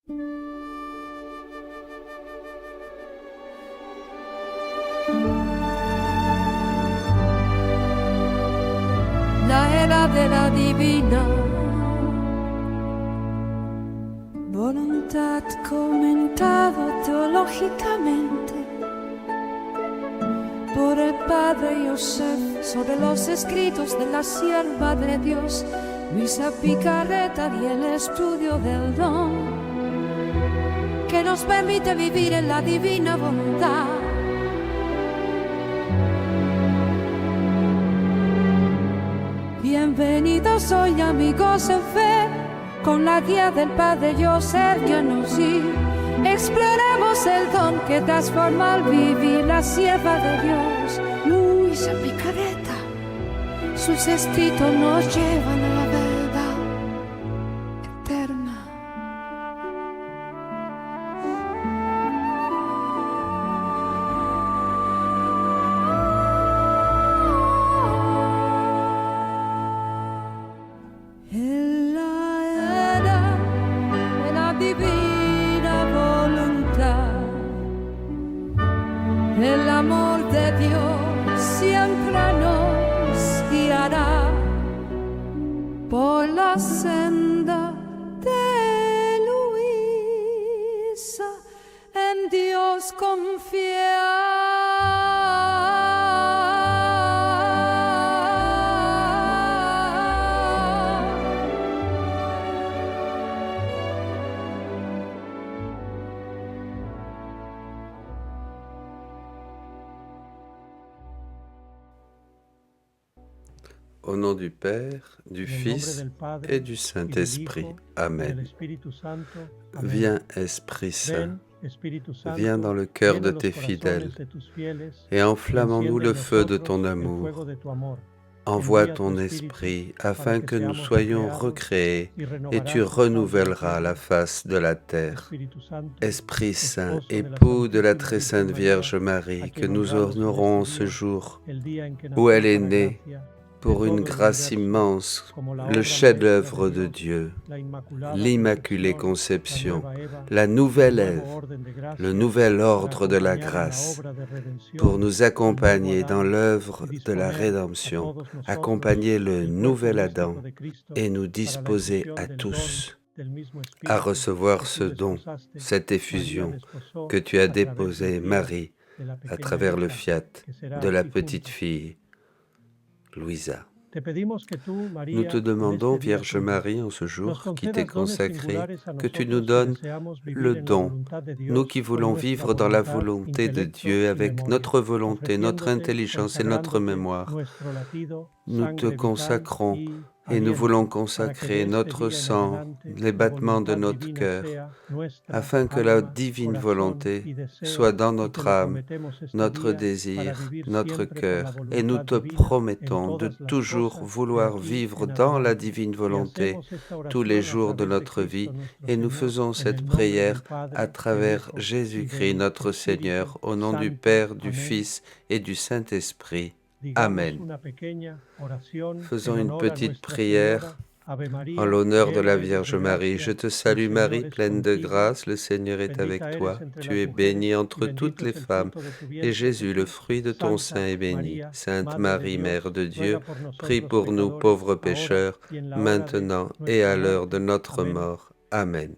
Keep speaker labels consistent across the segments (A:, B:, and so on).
A: La era de la divina voluntad comentado teológicamente por el padre Yosef sobre los escritos de la sierva de Dios Luisa Picarreta y el estudio del don que nos permite vivir en la divina voluntad. Bienvenidos hoy amigos en fe, con la guía del Padre Joseph Giannuzzi. Exploramos el don que transforma al vivir la sierva de Dios, Luisa Picarreta. Sus escritos nos llevan a la verdad eterna. En la era de la divina voluntad, el amor de Dios siempre nos guiará por la senda de Luisa, en Dios confiar.
B: Au nom du Père, du Fils et du Saint-Esprit. Amen. Viens, Esprit Saint, viens dans le cœur de tes fidèles et enflamme en nous le feu de ton amour. Envoie ton Esprit afin que nous soyons recréés et tu renouvelleras la face de la terre. Esprit Saint, époux de la très sainte Vierge Marie, que nous honorons ce jour où elle est née, pour une grâce immense, le chef-d'œuvre de Dieu, l'Immaculée Conception, la nouvelle Ève, le nouvel ordre de la grâce, pour nous accompagner dans l'œuvre de la rédemption, accompagner le nouvel Adam et nous disposer à tous à recevoir ce don, cette effusion que tu as déposé, Marie, à travers le fiat de la petite fille Louisa. Nous te demandons, Vierge Marie, en ce jour qui t'est consacré, que tu nous donnes le don, nous qui voulons vivre dans la volonté de Dieu avec notre volonté, notre intelligence et notre mémoire. Nous te consacrons et nous voulons consacrer notre sang, les battements de notre cœur, afin que la divine volonté soit dans notre âme, notre désir, notre cœur, et nous te promettons de toujours vouloir vivre dans la divine volonté tous les jours de notre vie, et nous faisons cette prière à travers Jésus-Christ notre Seigneur, au nom du Père, du Fils et du Saint-Esprit. Amen. Faisons une petite prière en l'honneur de la Vierge Marie. Je te salue Marie, pleine de grâce, le Seigneur est avec toi. Tu es bénie entre toutes les femmes, et Jésus, le fruit de ton sein, est béni. Sainte Marie, Mère de Dieu, prie pour nous pauvres pécheurs, maintenant et à l'heure de notre mort. Amen.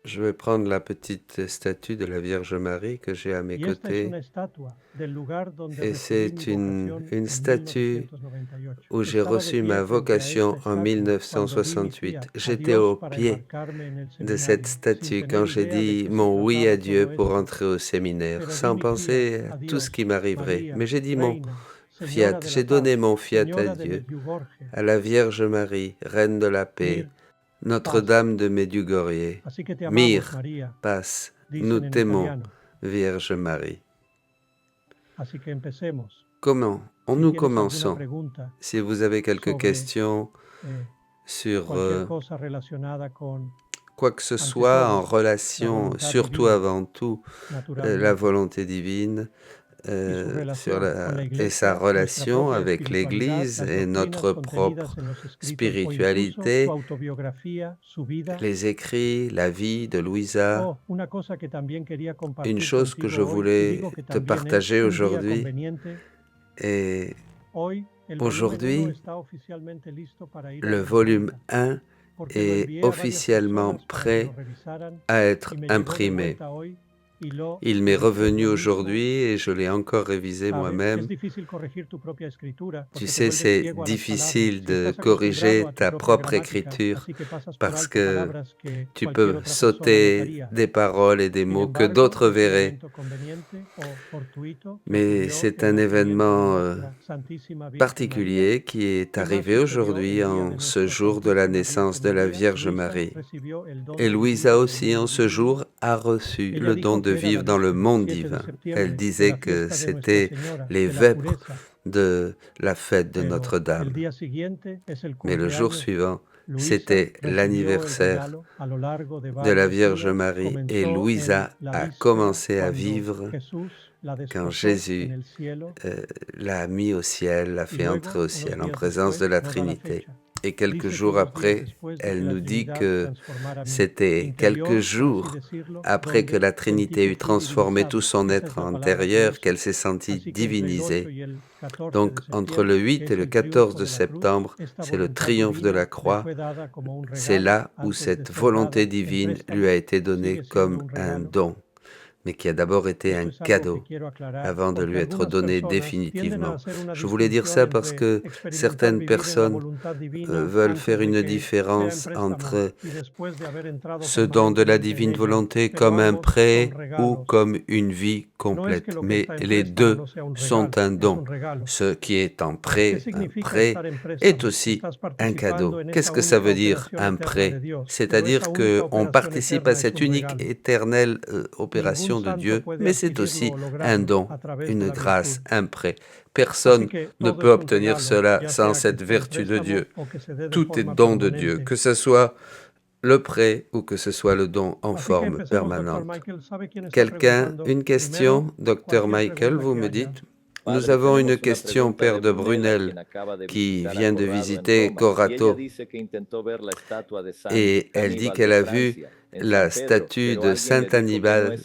B: Je vais prendre la petite statue de la Vierge Marie que j'ai à mes côtés. Et c'est une statue où j'ai reçu ma vocation en 1968. J'étais au pied de cette statue quand j'ai dit mon oui à Dieu pour entrer au séminaire, sans penser à tout ce qui m'arriverait. Mais j'ai dit mon fiat, j'ai donné mon fiat à Dieu, à la Vierge Marie, Reine de la paix, Notre-Dame de Medjugorje, mire, passe, nous t'aimons, Vierge Marie. Comment? Nous commençons. Si vous avez quelques questions sur quoi que ce soit en relation, surtout avant tout, la volonté divine, et sa relation avec l'Église et notre propre spiritualité, les écrits, la vie de Luisa. Une chose que je voulais te partager aujourd'hui, et aujourd'hui, le volume 1 est officiellement prêt à être imprimé. Il m'est revenu aujourd'hui et je l'ai encore révisé moi-même. Tu sais, c'est difficile de corriger ta propre écriture parce que tu peux sauter des paroles et des mots que d'autres verraient. Mais c'est un événement particulier qui est arrivé aujourd'hui en ce jour de la naissance de la Vierge Marie. Et Luisa aussi, en ce jour, a reçu le don de vivre dans le monde divin. Elle disait que c'était les vêpres de la fête de Notre-Dame. Mais le jour suivant, c'était l'anniversaire de la Vierge Marie et Luisa a commencé à vivre quand Jésus l'a mis au ciel, l'a fait entrer au ciel en présence de la Trinité. Et quelques jours après, elle nous dit que c'était quelques jours après que la Trinité eut transformé tout son être intérieur qu'elle s'est sentie divinisée. Donc, entre le 8 et le 14 de septembre, c'est le triomphe de la croix. C'est là où cette volonté divine lui a été donnée comme un don, mais qui a d'abord été un cadeau avant de lui être donné définitivement. Je voulais dire ça parce que certaines personnes veulent faire une différence entre ce don de la divine volonté comme un prêt ou comme une vie complète. Mais les deux sont un don. Ce qui est un prêt est aussi un cadeau. Qu'est-ce que ça veut dire un prêt? C'est-à-dire qu'on participe à cette unique éternelle opération de Dieu, mais c'est aussi un don, une grâce, un prêt. Personne ne peut obtenir cela sans cette vertu de Dieu. Tout est don de Dieu, que ce soit le prêt ou que ce soit le don en forme permanente. Quelqu'un, une question, Dr Michael, vous me dites? Nous avons une question, Père de Brunel, qui vient de visiter Corato, et elle dit qu'elle a vu la statue de Saint Hannibal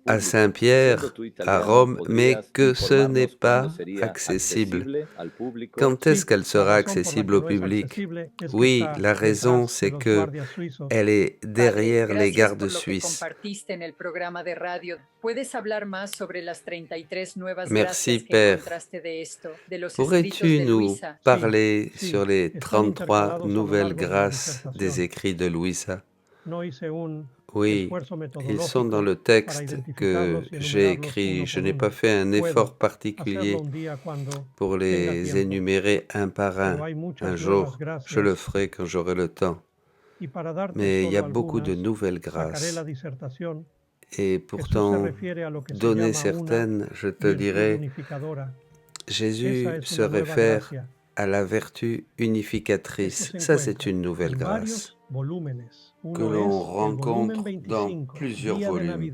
B: à Saint-Pierre, à Rome, mais que ce n'est pas accessible. Quand est-ce qu'elle sera accessible au public? Oui, la raison, c'est que elle est derrière les gardes suisses. Merci, Père. Pourrais-tu nous parler sur les 33 nouvelles grâces des écrits de Luisa? Oui, ils sont dans le texte que j'ai écrit. Je n'ai pas fait un effort particulier pour les énumérer un par un. Un jour, je le ferai quand j'aurai le temps. Mais il y a beaucoup de nouvelles grâces. Et pourtant, donner certaines, je te dirais, Jésus se réfère à la vertu unificatrice. Ça, c'est une nouvelle grâce que l'on rencontre dans plusieurs volumes.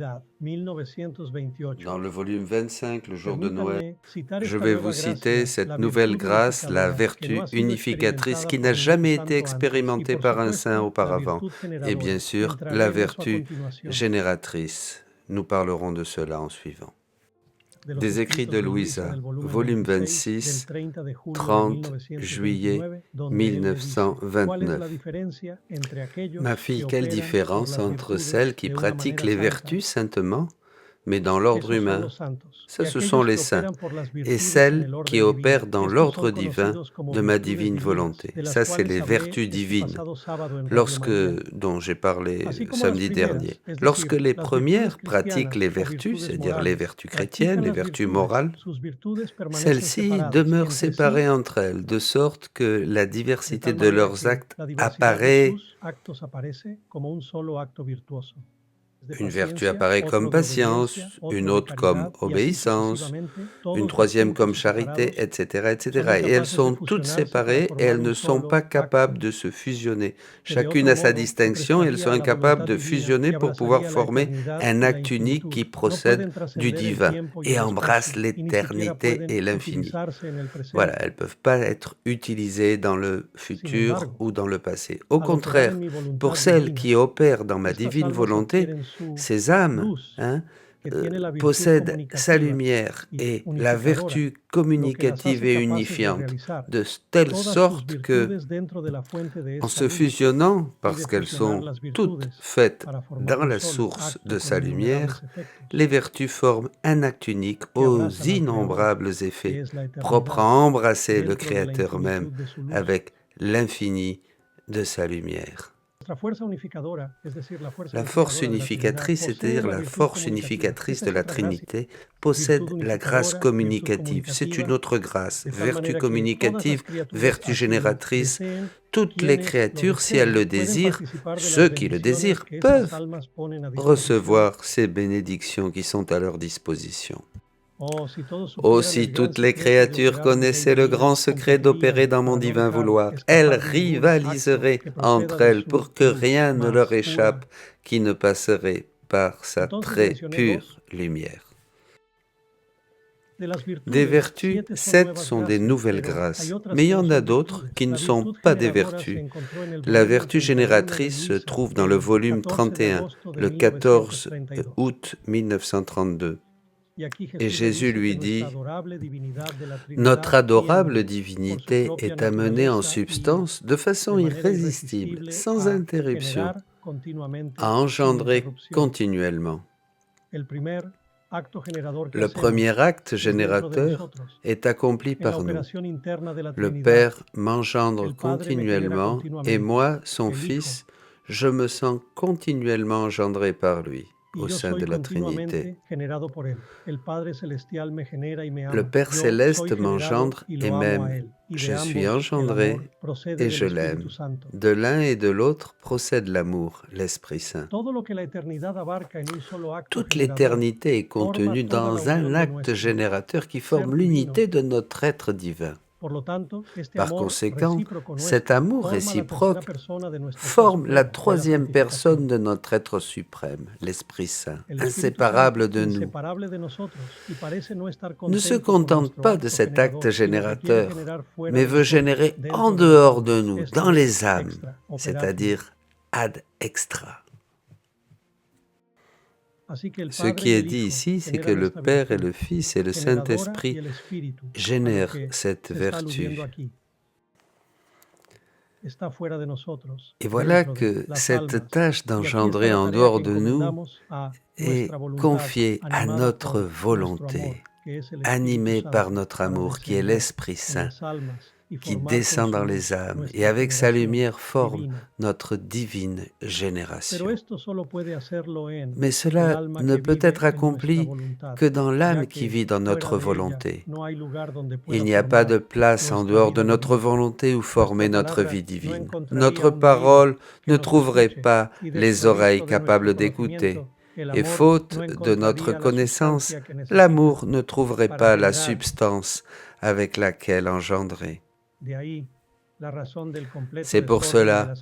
B: Dans le volume 25, le jour de Noël, je vais vous citer cette nouvelle grâce, la vertu unificatrice qui n'a jamais été expérimentée par un saint auparavant. Et bien sûr, la vertu génératrice. Nous parlerons de cela en suivant. Des écrits de Luisa, volume 26, 30 juillet 1929. Ma fille, quelle différence entre celles qui pratiquent les vertus saintement, mais dans l'ordre humain, ça ce sont les saints, et celles qui opèrent dans l'ordre divin de ma divine volonté. Ça c'est les vertus divines, dont j'ai parlé samedi dernier. Lorsque les premières pratiquent les vertus, c'est-à-dire les vertus chrétiennes, les vertus morales, celles-ci demeurent séparées entre elles, de sorte que la diversité de leurs actes apparaît Une vertu apparaît comme patience, une autre comme obéissance, une troisième comme charité, etc., etc. Et elles sont toutes séparées et elles ne sont pas capables de se fusionner. Chacune a sa distinction et elles sont incapables de fusionner pour pouvoir former un acte unique qui procède du divin et embrasse l'éternité et l'infini. Voilà, elles ne peuvent pas être utilisées dans le futur ou dans le passé. Au contraire, pour celles qui opèrent dans ma divine volonté, ces âmes possèdent sa lumière et la vertu communicative et unifiante, de telle sorte que, en se fusionnant, parce qu'elles sont toutes faites dans la source de sa lumière, les vertus forment un acte unique aux innombrables effets, propres à embrasser le Créateur même avec l'infini de sa lumière. La force unificatrice, c'est-à-dire la force unificatrice de la Trinité, possède la grâce communicative. C'est une autre grâce, vertu communicative, vertu génératrice. Toutes les créatures, si elles le désirent, ceux qui le désirent peuvent recevoir ces bénédictions qui sont à leur disposition. Oh, si toutes les créatures connaissaient le grand secret d'opérer dans mon divin vouloir, elles rivaliseraient entre elles pour que rien ne leur échappe qui ne passerait par sa très pure lumière. Des vertus, 7 sont des nouvelles grâces, mais il y en a d'autres qui ne sont pas des vertus. La vertu génératrice se trouve dans le volume 31, le 14 août 1932. Et Jésus lui dit, « Notre adorable divinité est amenée en substance de façon irrésistible, sans interruption, à engendrer continuellement. Le premier acte générateur est accompli par nous. Le Père m'engendre continuellement et moi, son Fils, je me sens continuellement engendré par lui. Au sein de la Trinité. Le Père céleste m'engendre et m'aime. Je suis engendré et je l'aime. De l'un et de l'autre procède l'amour, l'Esprit Saint. Toute l'éternité est contenue dans un acte générateur qui forme l'unité de notre être divin. Par conséquent, cet amour réciproque forme la troisième personne de notre être suprême, l'Esprit Saint, inséparable de nous. Ne se contente pas de cet acte générateur, mais veut générer en dehors de nous, dans les âmes, c'est-à-dire ad extra. Ce qui est dit ici, c'est que le Père et le Fils et le Saint-Esprit génèrent cette vertu. Et voilà que cette tâche d'engendrer en dehors de nous est confiée à notre volonté, animée par notre amour, qui est l'Esprit Saint, qui descend dans les âmes et avec sa lumière forme notre divine génération. Mais cela ne peut être accompli que dans l'âme qui vit dans notre volonté. Il n'y a pas de place en dehors de notre volonté où former notre vie divine. Notre parole ne trouverait pas les oreilles capables d'écouter. Et faute de notre connaissance, l'amour ne trouverait pas la substance avec laquelle engendrer. C'est pour cela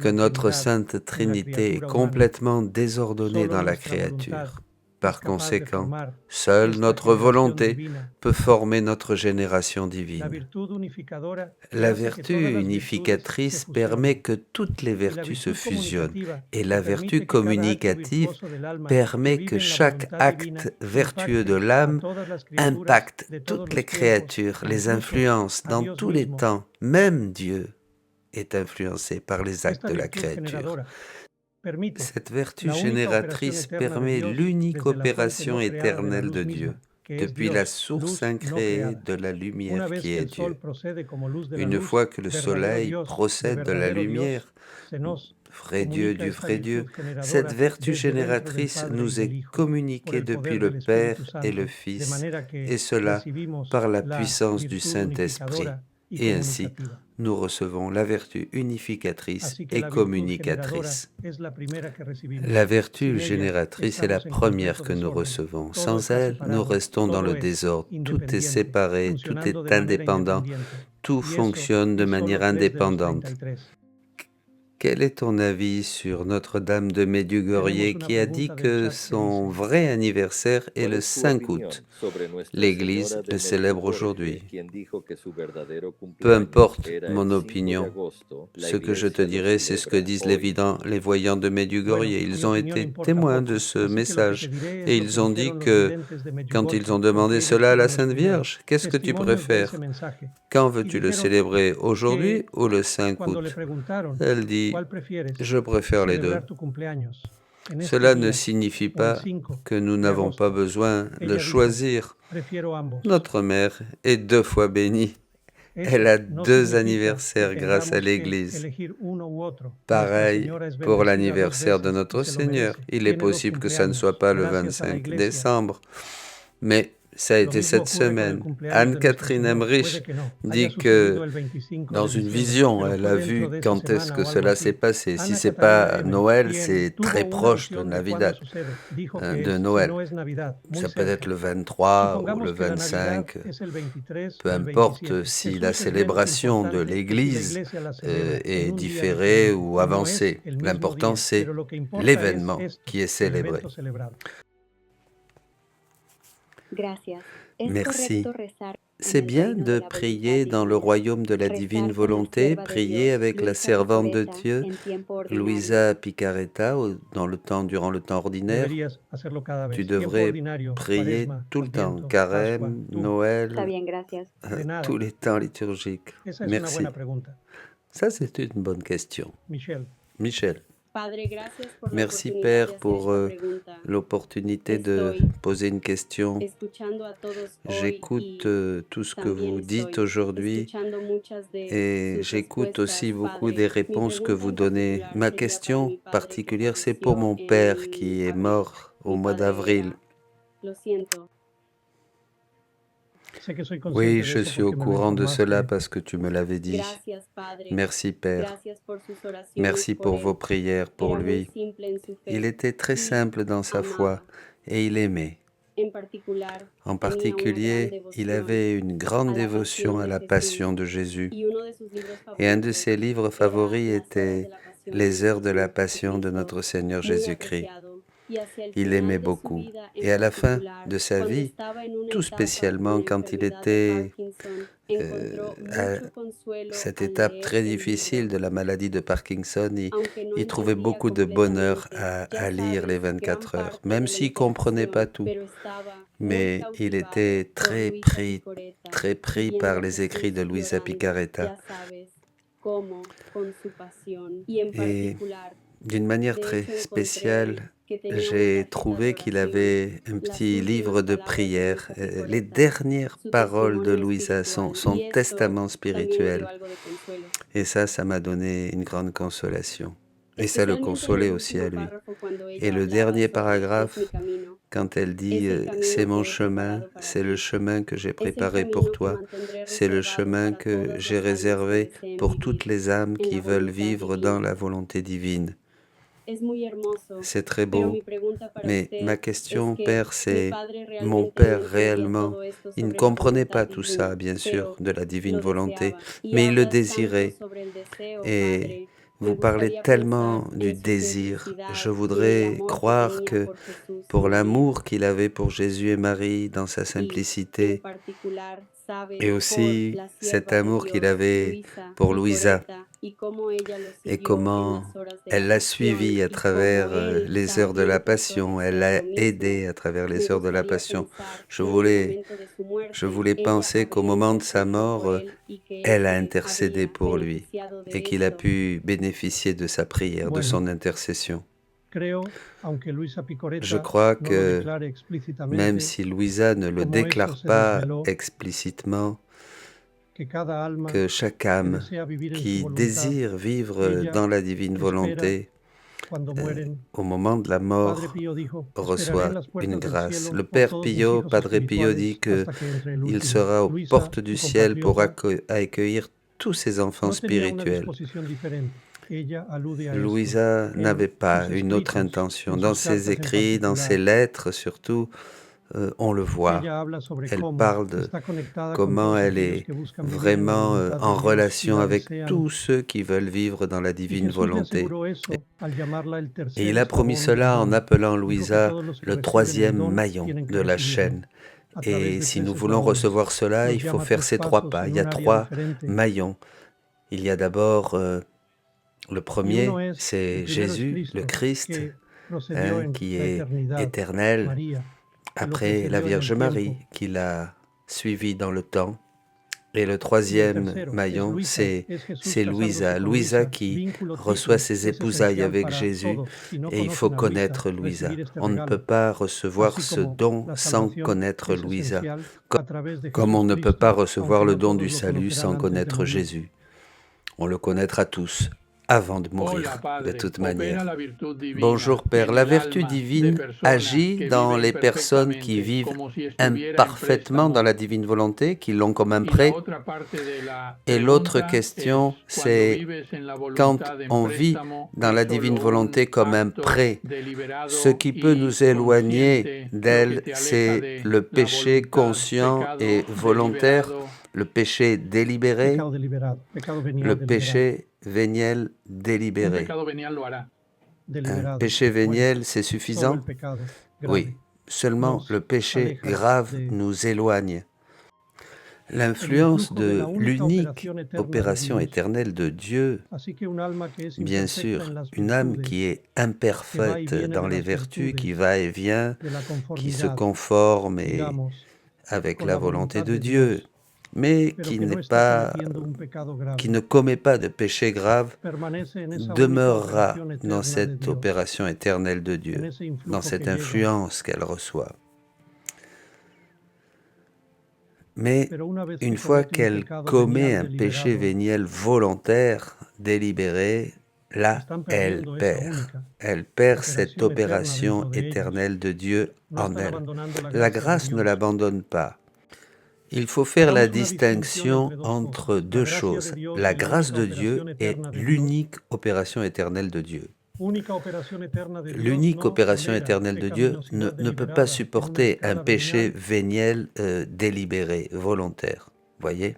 B: que notre Sainte Trinité est complètement désordonnée dans la créature. Par conséquent, seule notre volonté peut former notre génération divine. La vertu unificatrice permet que toutes les vertus se fusionnent et la vertu communicative permet que chaque acte vertueux de l'âme impacte toutes les créatures, les influence dans tous les temps. Même Dieu est influencé par les actes de la créature. Cette vertu génératrice permet l'unique opération éternelle de Dieu, depuis la source incréée de la lumière qui est Dieu. Une fois que le soleil procède de la lumière, vrai Dieu du vrai Dieu, cette vertu génératrice nous est communiquée depuis le Père et le Fils, et cela par la puissance du Saint-Esprit. et ainsi nous recevons la vertu unificatrice et communicatrice. La vertu génératrice est la première que nous recevons. Sans elle, nous restons dans le désordre. Tout est séparé, tout est indépendant, tout fonctionne de manière indépendante. Quel est ton avis sur Notre-Dame de Medjugorje qui a dit que son vrai anniversaire est le 5 août? L'Église le célèbre aujourd'hui. Peu importe mon opinion, ce que je te dirai, c'est ce que disent les voyants de Medjugorje. Ils ont été témoins de ce message et ils ont dit que quand ils ont demandé cela à la Sainte Vierge, qu'est-ce que tu préfères? Quand veux-tu le célébrer, aujourd'hui ou le 5 août? Elle dit, je préfère les deux. Cela ne signifie pas que nous n'avons pas besoin de choisir. Notre mère est 2 fois bénie. Elle a 2 anniversaires grâce à l'Église. Pareil pour l'anniversaire de notre Seigneur. Il est possible que ça ne soit pas le 25 décembre, mais ça a été cette semaine. Anne-Catherine Emmerich dit que dans une vision, elle a vu quand est-ce que cela s'est passé. Si ce n'est pas Noël, c'est très proche de Navidad, de Noël. Ça peut être le 23 ou le 25, peu importe si la célébration de l'Église est différée ou avancée. L'important, c'est l'événement qui est célébré. Merci. C'est bien de prier dans le royaume de la divine volonté, prier avec la servante de Dieu, Luisa Picaretta, durant le temps ordinaire. Tu devrais prier tout le temps, carême, Noël, tous les temps liturgiques. Merci. Ça, c'est une bonne question. Michel. Merci Père pour l'opportunité de poser une question. J'écoute tout ce que vous dites aujourd'hui et j'écoute aussi beaucoup des réponses que vous donnez. Ma question particulière, c'est pour mon père qui est mort au mois d'avril. Oui, je suis au courant de cela parce que tu me l'avais dit. Merci Père. Merci pour vos prières pour lui. Il était très simple dans sa foi et il aimait. En particulier, il avait une grande dévotion à la passion de Jésus. Et un de ses livres favoris était Les heures de la passion de notre Seigneur Jésus-Christ. Il aimait beaucoup. Et à la fin de sa vie, tout spécialement quand il était à cette étape très difficile de la maladie de Parkinson, il trouvait beaucoup de bonheur à lire les 24 heures, même s'il ne comprenait pas tout. Mais il était très pris par les écrits de Luisa Picaretta. Et d'une manière très spéciale, j'ai trouvé qu'il avait un petit livre de prières, les dernières paroles de Luisa, son testament spirituel. Et ça m'a donné une grande consolation. Et ça le consolait aussi à lui. Et le dernier paragraphe, quand elle dit « C'est mon chemin, c'est le chemin que j'ai préparé pour toi, c'est le chemin que j'ai réservé pour toutes les âmes qui veulent vivre dans la volonté divine ». C'est très beau, mais ma question, Père, c'est mon Père réellement, il ne comprenait pas tout ça, bien sûr, de la divine volonté, mais il le désirait. Et vous parlez tellement du désir. Je voudrais croire que pour l'amour qu'il avait pour Jésus et Marie dans sa simplicité, et aussi cet amour qu'il avait pour Luisa, et comment elle l'a suivi à travers les heures de la Passion, elle l'a aidé à travers les heures de la Passion. Je voulais penser qu'au moment de sa mort, elle a intercédé pour lui et qu'il a pu bénéficier de sa prière, de son intercession. Je crois que même si Luisa ne le déclare pas explicitement, que chaque âme qui désire vivre dans la divine volonté au moment de la mort, reçoit une grâce. Le Père Pio, Padre Pio dit qu'il sera aux portes du ciel pour accueillir tous ses enfants spirituels. Luisa n'avait pas une autre intention. Dans ses écrits, dans ses lettres surtout, on le voit. Elle parle de comment elle est vraiment en relation avec tous ceux qui veulent vivre dans la divine volonté. Et il a promis cela en appelant Luisa le troisième maillon de la chaîne. Et si nous voulons recevoir cela, il faut faire ces 3 pas. Il y a 3 maillons. Il y a d'abord le premier, c'est Jésus, le Christ, qui est éternel. Après, la Vierge Marie, qui l'a suivi dans le temps. Et le troisième maillon, c'est Luisa. Luisa qui reçoit ses épousailles avec Jésus. Et il faut connaître Luisa. On ne peut pas recevoir ce don sans connaître Luisa. Comme on ne peut pas recevoir le don du salut sans connaître Jésus. On le connaîtra tous avant de mourir, de toute manière. Bonjour Père, la vertu divine agit dans les personnes qui vivent imparfaitement dans la divine volonté, qui l'ont comme un prêt. Et l'autre question, c'est quand on vit dans la divine volonté comme un prêt, ce qui peut nous éloigner d'elle, c'est le péché conscient et volontaire, le péché délibéré, le péché véniel délibéré. Un péché véniel, c'est suffisant? Oui, seulement le péché grave nous éloigne. L'influence de l'unique opération éternelle de Dieu, bien sûr, une âme qui est imparfaite dans les vertus, qui va et vient, qui se conforme avec la volonté de Dieu, mais qui ne commet pas de péché grave, demeurera dans cette opération éternelle de Dieu, dans cette influence qu'elle reçoit. Mais une fois qu'elle commet un péché véniel volontaire, délibéré, là, elle perd. Elle perd cette opération éternelle de Dieu en elle. La grâce ne l'abandonne pas. Il faut faire la distinction entre 2 choses, la grâce de Dieu et l'unique opération éternelle de Dieu. L'unique opération éternelle de Dieu ne peut pas supporter un péché véniel délibéré, volontaire. Voyez?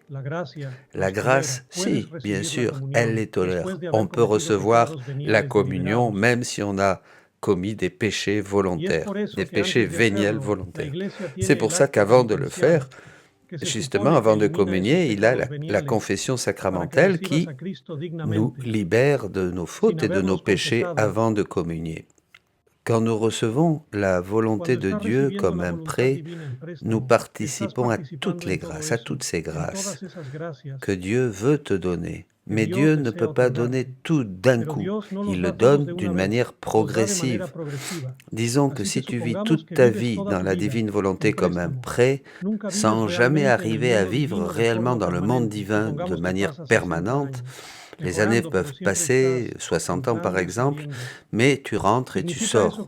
B: La grâce, si, bien sûr, elle les tolère. On peut recevoir la communion même si on a commis des péchés volontaires, des péchés véniels volontaires. C'est pour ça qu'avant de le faire, justement, avant de communier, il a la confession sacramentelle qui nous libère de nos fautes et de nos péchés avant de communier. Quand nous recevons la volonté de Dieu comme un prêt, nous participons à toutes les grâces, à toutes ces grâces que Dieu veut te donner. Mais Dieu ne peut pas donner tout d'un coup, il le donne d'une manière progressive. Disons que si tu vis toute ta vie dans la divine volonté comme un prêt, sans jamais arriver à vivre réellement dans le monde divin de manière permanente, les années peuvent passer, 60 ans par exemple, mais tu rentres et tu sors.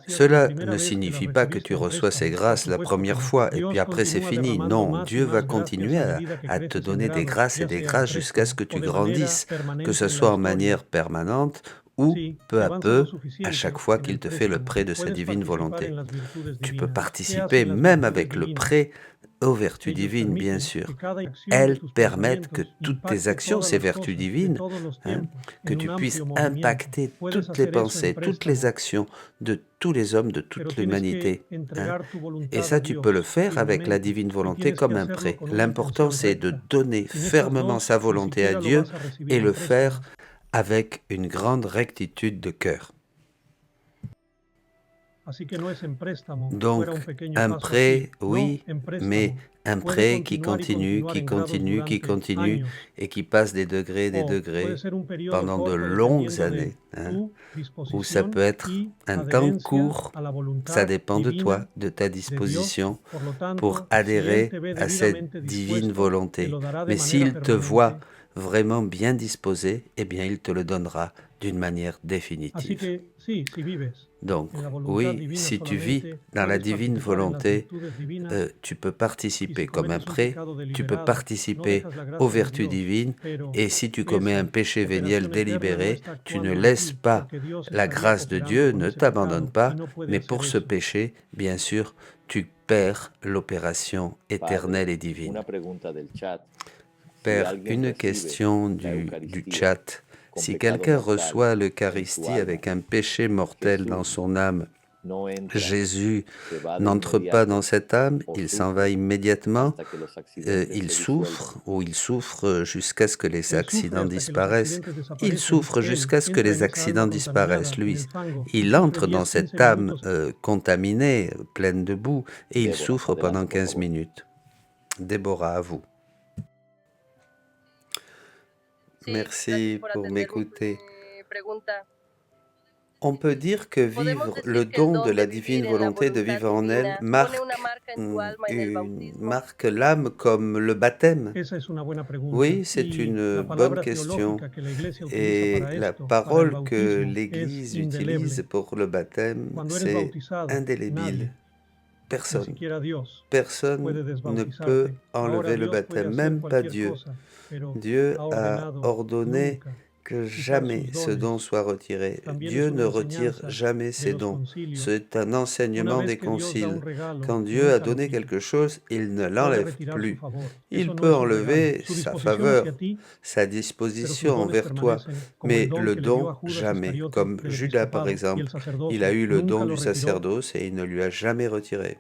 B: Cela ne signifie pas que tu reçois ces grâces la première fois et puis après c'est fini. Non, Dieu va continuer à te donner des grâces et des grâces jusqu'à ce que tu grandisses, que ce soit en manière permanente ou peu à peu, à chaque fois qu'il te fait le prêt de sa divine volonté. Tu peux participer même avec le prêt aux vertus divines, bien sûr. Elles permettent que toutes tes actions, ces vertus divines, que tu puisses impacter toutes les pensées, toutes les actions de tous les hommes, de toute l'humanité. Et ça, tu peux le faire avec la divine volonté comme un prêt. L'important, c'est de donner fermement sa volonté à Dieu et le faire avec une grande rectitude de cœur. Donc, un prêt, oui, mais un prêt qui continue, et qui passe des degrés pendant de longues années, ou ça peut être un temps court, ça dépend de toi, de ta disposition, pour adhérer à cette divine volonté. Mais s'il te voit vraiment bien disposé, eh bien il te le donnera d'une manière définitive. Donc, oui, si tu vis dans la divine volonté, tu peux participer comme un prêt, tu peux participer aux vertus divines, et si tu commets un péché véniel délibéré, tu ne laisses pas la grâce de Dieu, ne t'abandonne pas, mais pour ce péché, bien sûr, tu perds l'opération éternelle et divine. Père, une question du chat. Si quelqu'un reçoit l'Eucharistie avec un péché mortel dans son âme, Jésus n'entre pas dans cette âme, il s'en va immédiatement, il souffre jusqu'à ce que les accidents disparaissent. Il souffre jusqu'à ce que les accidents disparaissent, lui. Il entre dans cette âme contaminée, pleine de boue, et il souffre pendant 15 minutes. Déborah, à vous. Merci pour m'écouter. On peut dire que vivre le don de la divine volonté de vivre en elle marque l'âme comme le baptême. Oui, c'est une bonne question. Et la parole que l'Église utilise pour le baptême, c'est indélébile. Personne ne peut enlever le baptême, même pas Dieu. Dieu a ordonné que jamais ce don soit retiré. Dieu ne retire jamais ses dons. C'est un enseignement des conciles. Quand Dieu a donné quelque chose, il ne l'enlève plus. Il peut enlever sa faveur, sa disposition envers toi, mais le don, jamais. Comme Judas, par exemple, il a eu le don du sacerdoce et il ne lui a jamais retiré.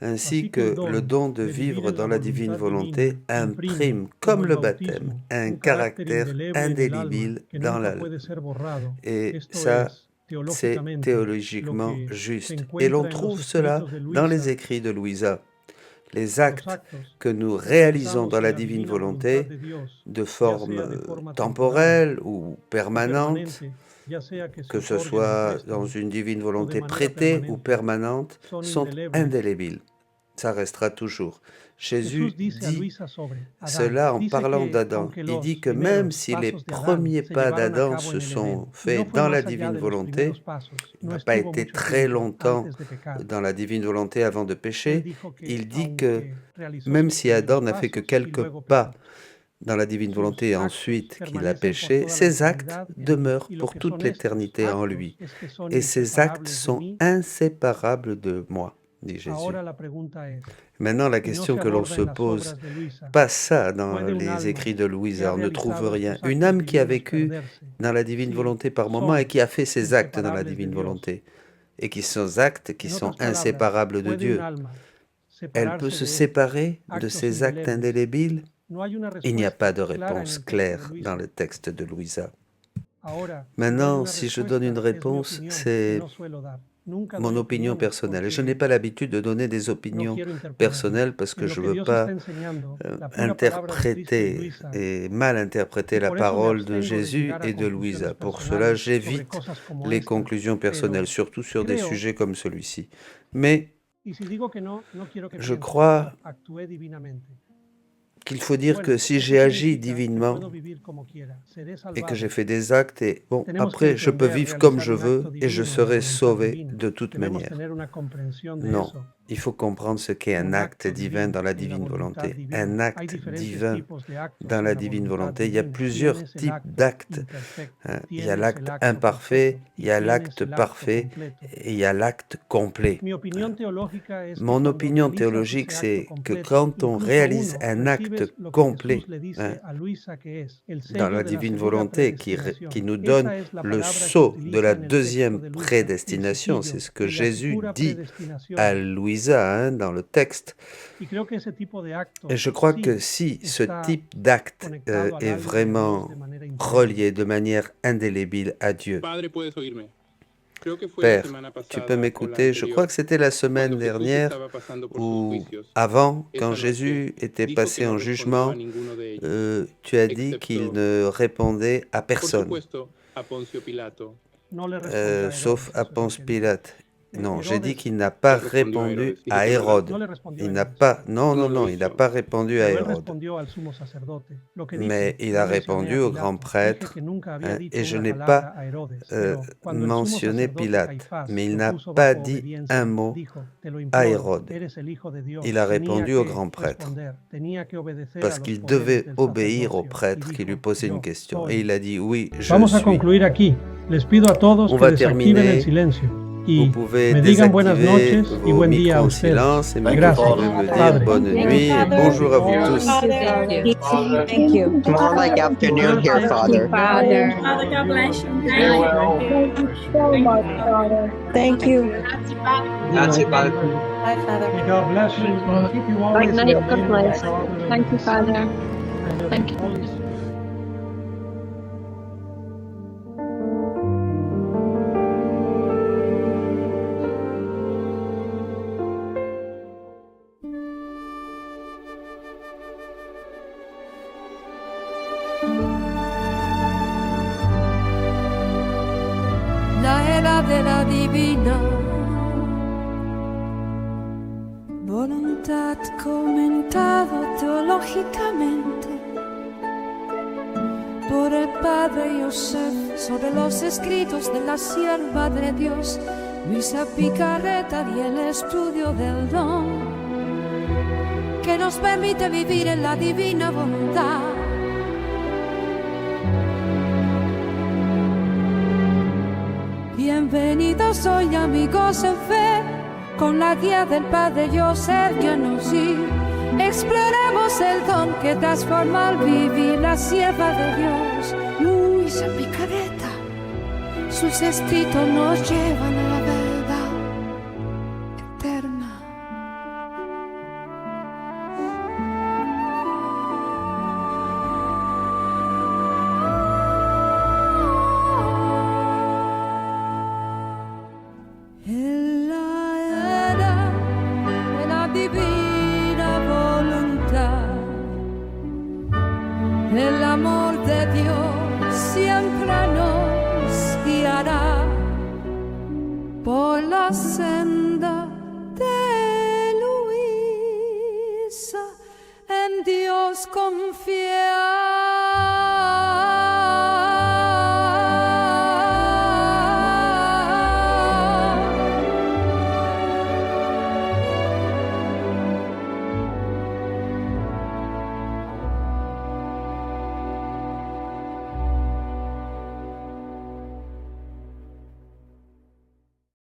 B: Ainsi que le don de vivre dans la divine volonté imprime, comme le baptême, un caractère indélébile dans l'âme. Et ça, c'est théologiquement juste. Et l'on trouve cela dans les écrits de Luisa. Les actes que nous réalisons dans la divine volonté, de forme temporelle ou permanente, que ce soit dans une divine volonté prêtée ou permanente, sont indélébiles. Ça restera toujours. Jésus dit cela en parlant d'Adam. Il dit que même si les premiers pas d'Adam se sont faits dans la divine volonté, il n'a pas été très longtemps dans la divine volonté avant de pécher, il dit que même si Adam n'a fait que quelques pas dans la divine volonté et ensuite qu'il a péché, ses actes demeurent pour toute l'éternité en lui. Et ces actes sont inséparables de moi, dit Jésus. Maintenant, la question que l'on se pose, pas ça dans les écrits de Luisa, on ne trouve rien. Une âme qui a vécu dans la divine volonté par moment et qui a fait ses actes dans la divine volonté, et qui sont actes qui sont inséparables de Dieu, elle peut se séparer de ces actes indélébiles? Il n'y a pas de réponse claire dans le texte de Luisa. Maintenant, si je donne une réponse, c'est mon opinion personnelle. Et je n'ai pas l'habitude de donner des opinions personnelles parce que je ne veux pas interpréter et mal interpréter la parole de Jésus et de Luisa. Pour cela, j'évite les conclusions personnelles, surtout sur des sujets comme celui-ci. Mais je crois qu'il faut dire que si j'ai agi divinement et que j'ai fait des actes, et bon, après je peux vivre comme je veux et je serai sauvé de toute manière. Non, il faut comprendre ce qu'est un acte divin dans la divine volonté. Un acte divin dans la divine volonté, il y a plusieurs types d'actes. Il y a l'acte imparfait, il y a l'acte parfait et il y a l'acte complet. Mon opinion théologique, c'est que quand on réalise un acte complet dans la divine volonté qui nous donne le sceau de la deuxième prédestination, c'est ce que Jésus dit à Louisa dans le texte. Et je crois que si ce type d'acte est vraiment relié de manière indélébile à Dieu. Père, tu peux m'écouter? Je crois que c'était la semaine dernière ou avant, quand Jésus était passé en jugement, tu as dit qu'il ne répondait à personne, sauf à Ponce Pilate. Non, j'ai dit qu'il n'a pas répondu à Hérode. Il n'a pas, non, il n'a pas répondu à Hérode. Mais il a répondu au grand prêtre, et je n'ai pas mentionné Pilate, mais il n'a pas dit un mot à Hérode. Il a répondu au grand prêtre, parce qu'il devait obéir au prêtre qui lui posait une question. Et il a dit, oui, je suis. On va terminer. Vous pouvez désactiver vos micros en silence et vous pouvez me dire bonne nuit et bonjour à vous tous.
C: Thank you.
D: More like afternoon here, Father.
C: Father.
E: Father, God bless you.
C: Thank you so much, Father. Thank you.
D: That's it, Father.
C: Bye, Father.
F: God bless you. Keep you always
E: Night,
F: in
E: God bless. Thank you, Father. Thank you.
A: La era de la divina voluntad comentado teológicamente por el padre Joseph sobre los escritos de la sierva de Dios Luisa Picarreta y el estudio del don que nos permite vivir en la divina voluntad. Bienvenidos hoy amigos en fe, con la guía del Padre Joseph Giannuzzi. Exploremos el don que transforma al vivir la sierva de Dios, Luisa Picarreta. Sus escritos nos llevan a la verdad eterna. En la era de la divina voluntad, el amor de Dios siempre nos guiará por la senda de Luisa. En Dios confía.